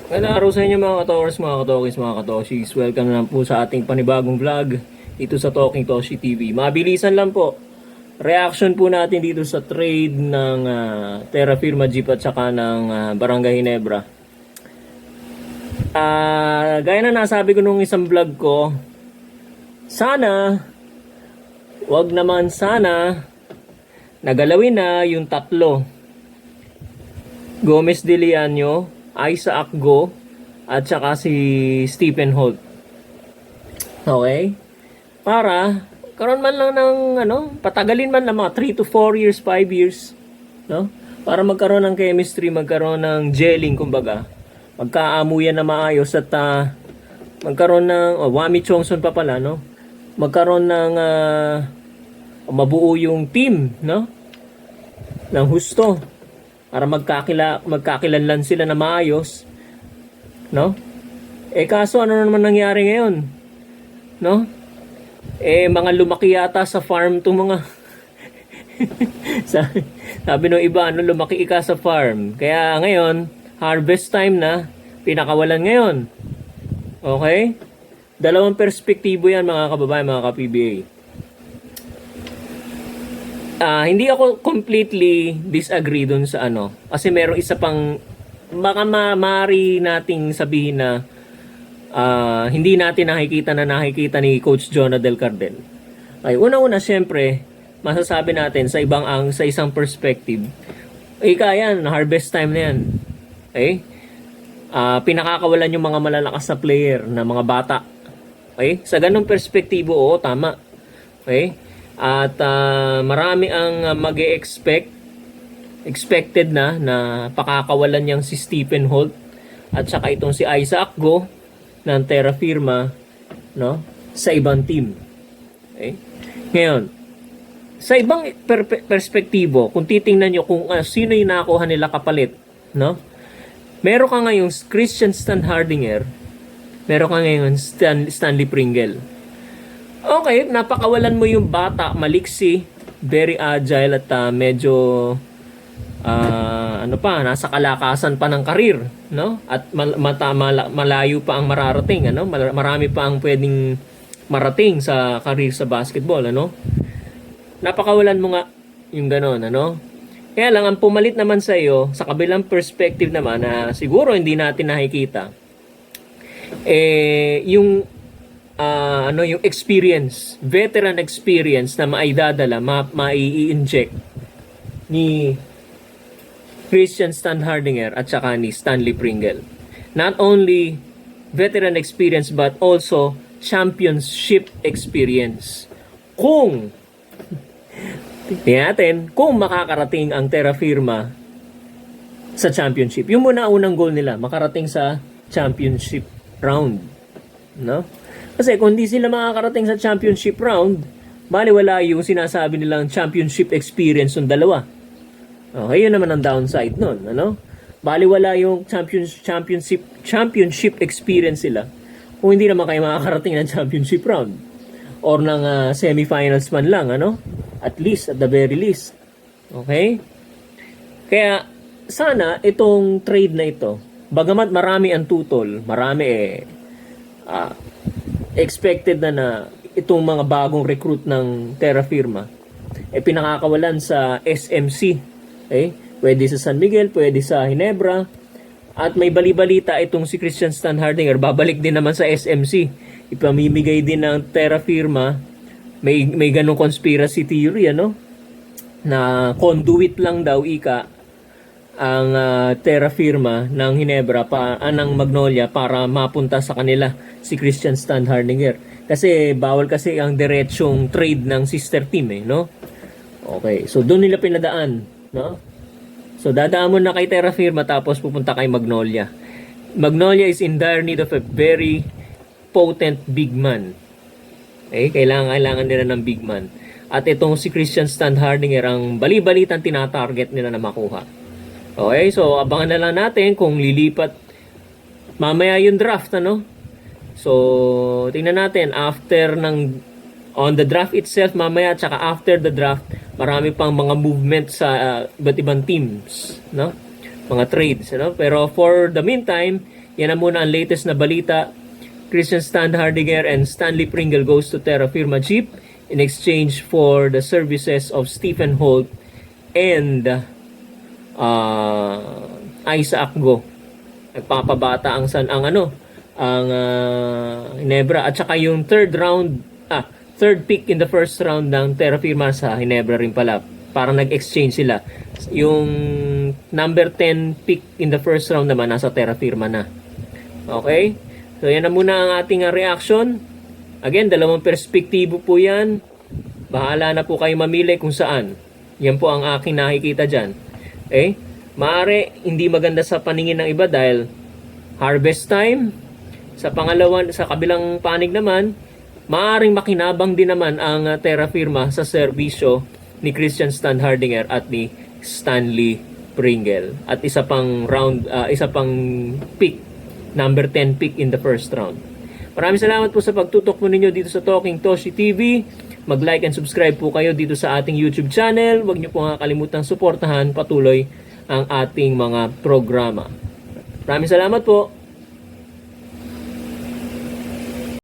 Magandang araw sa inyo mga katokers, mga katokis, mga katoshis. Welcome na po sa ating panibagong vlog dito sa Talking Toshi TV. Mabilisan lang po. Reaction po natin dito sa trade ng Terra Firma Jeep at saka ng Barangay Ginebra. Gaya na nasabi ko nung isang vlog ko, sana, wag naman sana, nagalawin na yung tatlo. Gomez de Leano, Isaac Go, at saka si Stephen Holt. Okay? Para karon man lang ng patagalin man lang mga 3 to 4 years, 5 years, no? Para magkaroon ng chemistry, magkaroon ng gelling kumbaga. Magkaamuyan na maayos at magkaroon ng Wami Chongson pa pala, no? Magkaroon ng mabuo yung team, no? Ng husto. Para magkakilanlan sila na maayos, no? Kaso ano naman nangyari ngayon, no? Mga lumaki yata sa farm tong mga sabi ng iba, lumaki ika sa farm. Kaya ngayon, harvest time na, pinakawalan ngayon. Okay? Dalawang perspektibo yan mga kababayan, mga ka-PBA. Hindi ako completely disagree dun sa kasi merong isa pang baka maaari nating sabihin na hindi natin nakikita ni Coach Jonah Del Cardel. Ay una-una syempre masasabi natin sa isang perspective, yan, harvest time na yan. Okay? Pinakakawalan yung mga malalakas na player na mga bata. Okay? Sa ganung perspektibo, oo, tama. Okay? At marami ang expected na pakakawalan niyang si Stephen Holt at saka itong si Isaac Go ng Terra Firma, no, sa ibang team. Okay? Ngayon, sa ibang perspektibo, kung titingnan niyo kung sino yung nakuha nila kapalit, no? Meron ka ngayong Christian Standhardinger, meron ka ngayon Stanley Pringle. Okay, napakawalan mo yung bata, maliksi, very agile at medyo nasa kalakasan pa ng karir, no? At malayo pa ang mararating, Marami pa ang pwedeng marating sa karir sa basketball, Napakawalan mo nga yung gano'n, Kaya lang ang pumalit naman sa iyo sa kabilang perspective naman na siguro hindi natin nakikita yung yung experience, veteran experience na maidadala, mai-inject ni Christian Standhardinger at saka ni Stanley Pringle. Not only veteran experience but also championship experience. Kung tingnan natin kung makakarating ang Terra Firma sa championship. Yung muna unang goal nila, makarating sa championship round, no? Kasi kung di sila makakarating sa championship round, baliwala yung sinasabi nilang championship experience ng dalawa. Okay, yun naman ang downside nun, Baliwala yung championship experience sila kung hindi naman kayo makakarating ng championship round or ng semifinals man lang, At least, at the very least. Okay? Kaya, sana itong trade na ito, bagamat marami ang tutol, marami expected na itong mga bagong recruit ng Terra Firma pinakakawalan sa SMC. Pwede sa San Miguel, pwede sa Ginebra, at may balibalita itong si Christian Standhardinger babalik din naman sa SMC. Ipamimigay din ng Terra Firma, may ganong conspiracy theory na conduit lang daw ang Terra Firma ng Ginebra ng Magnolia para mapunta sa kanila si Christian Standhardinger. Kasi bawal kasi ang diretsong trade ng sister team Okay, so doon nila pinadaan, So dadaan mo na kay Terra Firma tapos pupunta kay Magnolia. Magnolia is in dire need of a very potent big man. Kailangan nila ng big man. At itong si Christian Standhardinger ang bali-balitan tinatarget nila na makuha. Okay, so abangan na lang natin kung lilipat mamaya yung draft, So, tingnan natin on the draft itself mamaya at saka after the draft, marami pang mga movement sa iba't ibang teams, Mga trades, Pero for the meantime, Yan na muna ang latest na balita. Christian Standhardinger and Stanley Pringle goes to Terra Firma Jeep in exchange for the services of Stephen Holt and Isaac Go. Nagpapabata ang Ginebra at saka yung third pick in the first round ng Terra Firma sa Ginebra rin pala. Parang nag-exchange sila. Yung number 10 pick in the first round naman nasa Terra Firma na. Okay? So yan na muna ang ating reaction. Again, dalawang perspektibo po yan. Bahala na po kayo mamili kung saan. Yan po ang aking nakikita dyan. Okay? Maaari hindi maganda sa paningin ng iba dahil harvest time. Sa kabilang panig naman, maaaring makinabang din naman ang Terra Firma sa serbisyo ni Christian Standhardinger at ni Stanley Pringle. At isa pang pick, number 10 pick in the first round. Maraming salamat po sa pagtutok po ninyo dito sa Talking Toshi TV. Mag-like and subscribe po kayo dito sa ating YouTube channel. Huwag niyo po kalimutang suportahan patuloy ang ating mga programa. Maraming salamat po.